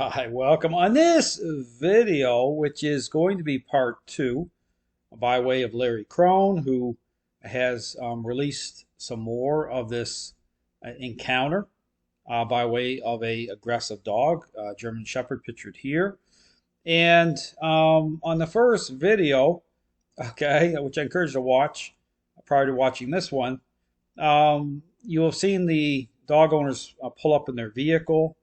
Hi, welcome. On this video, which is going to be part two by way of Larry Krohn, who has released some more of this encounter by way of a aggressive dog, German Shepherd pictured here. And on the first video, okay, which I encourage you to watch prior to watching this one, you have seen the dog owners pull up in their vehicle.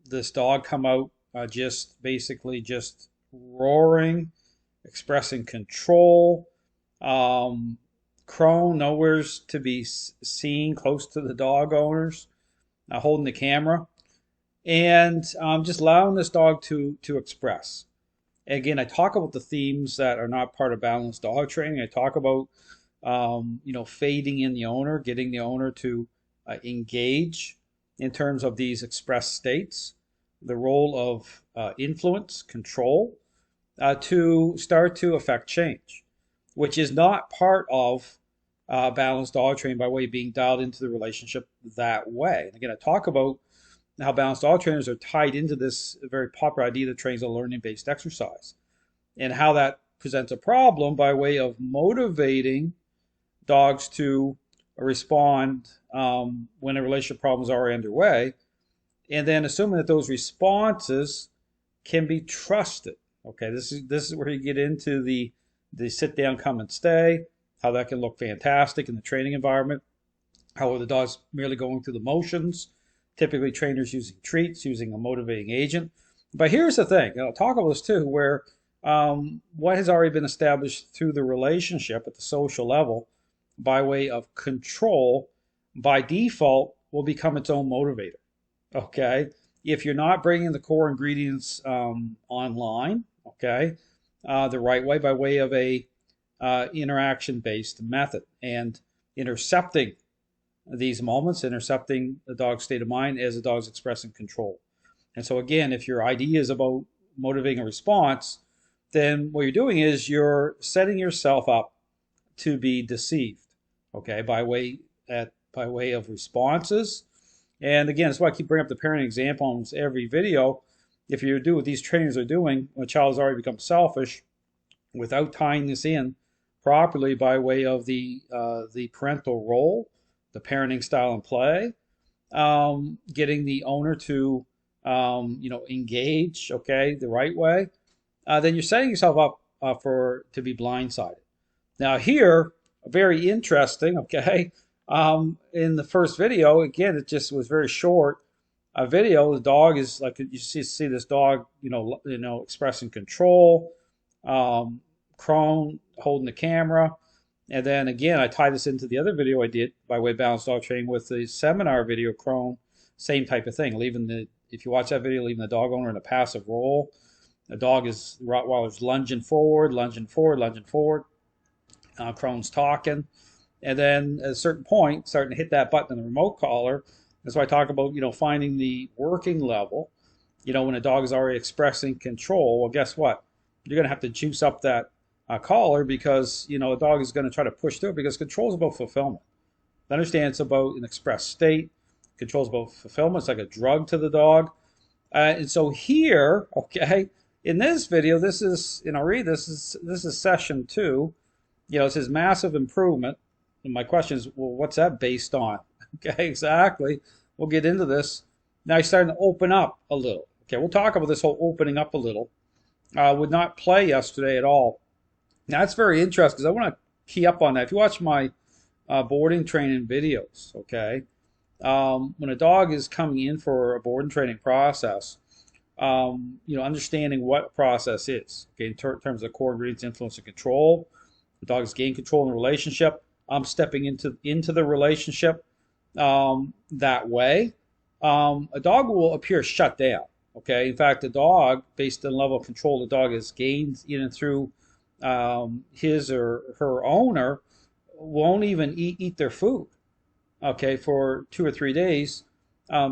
This dog come out just basically just roaring, expressing control. Krohn nowhere's to be seen close to the dog owners, holding the camera, and just allowing this dog to express. Again, I talk about the themes that are not part of balanced dog training. I talk about fading in the owner, getting the owner to engage in terms of these expressed states, the role of influence, control, to start to affect change, which is not part of balanced dog training by way of being dialed into the relationship that way. And again, I talk about how balanced dog trainers are tied into this very popular idea that trains a learning-based exercise, and how that presents a problem by way of motivating dogs to respond when a relationship problem is already underway, and then assuming that those responses can be trusted. Okay, this is where you get into the sit down, come and stay, how that can look fantastic in the training environment, how the dog's merely going through the motions, typically trainers using treats, using a motivating agent. But here's the thing, and I'll talk about this too, where what has already been established through the relationship at the social level by way of control, by default, will become its own motivator. Okay, if you're not bringing the core ingredients online, okay, the right way, by way of a interaction-based method, and intercepting these moments, intercepting the dog's state of mind as the dog's expressing control. And so again, if your idea is about motivating a response, then what you're doing is you're setting yourself up to be deceived, okay, by way of responses. And again, that's why I keep bringing up the parenting example in every video. If you do what these trainers are doing, when a child has already become selfish, without tying this in properly by way of the parental role, the parenting style and play, getting the owner to engage, okay, the right way, then you're setting yourself up to be blindsided. Now here, very interesting, okay. In the first video, again, it just was very short. A video, the dog is like, you see this dog, expressing control. Krohn holding the camera, and then again, I tie this into the other video I did by way of balanced dog training with the seminar video. Krohn, same type of thing. If you watch that video, leaving the dog owner in a passive role. The dog is Rottweiler's lunging forward, lunging forward, lunging forward. Krohn's talking. And then at a certain point, starting to hit that button on the remote collar. That's why I talk about, finding the working level. When a dog is already expressing control, well, guess what? You're going to have to juice up that collar, because, a dog is going to try to push through it, because control is about fulfillment. Understand it's about an expressed state. Control is about fulfillment. It's like a drug to the dog. And so here, okay, in this video, this is, this is session 2. It says massive improvement. And my question is, well, what's that based on? Okay, exactly. We'll get into this. Now he's starting to open up a little. Okay, we'll talk about this whole opening up a little. Would not play yesterday at all. Now that's very interesting, because I want to key up on that. If you watch my boarding training videos, okay, when a dog is coming in for a boarding training process, understanding what a process is, okay, in terms of core ingredients, influence, and control. The dog has gained control in the relationship. I'm stepping into the relationship that way. A dog will appear shut down. Okay. In fact, the dog, based on the level of control the dog has gained in and through his or her owner, won't even eat their food. Okay, for 2 or 3 days,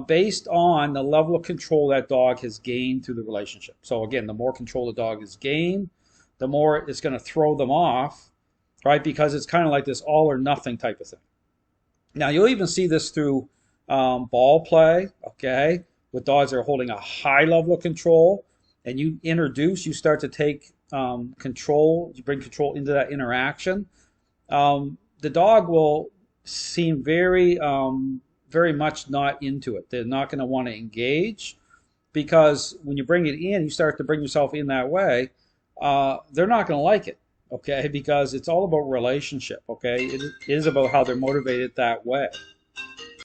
based on the level of control that dog has gained through the relationship. So again, the more control the dog has gained, the more it's going to throw them off, right? Because it's kind of like this all or nothing type of thing. Now you'll even see this through ball play, okay? with dogs that are holding a high level of control, and you start to take control, you bring control into that interaction, the dog will seem very much not into it. They're not going to want to engage because when you bring it in, you start to bring yourself in that way, they're not going to like it, okay? Because it's all about relationship, okay? It is about how they're motivated that way.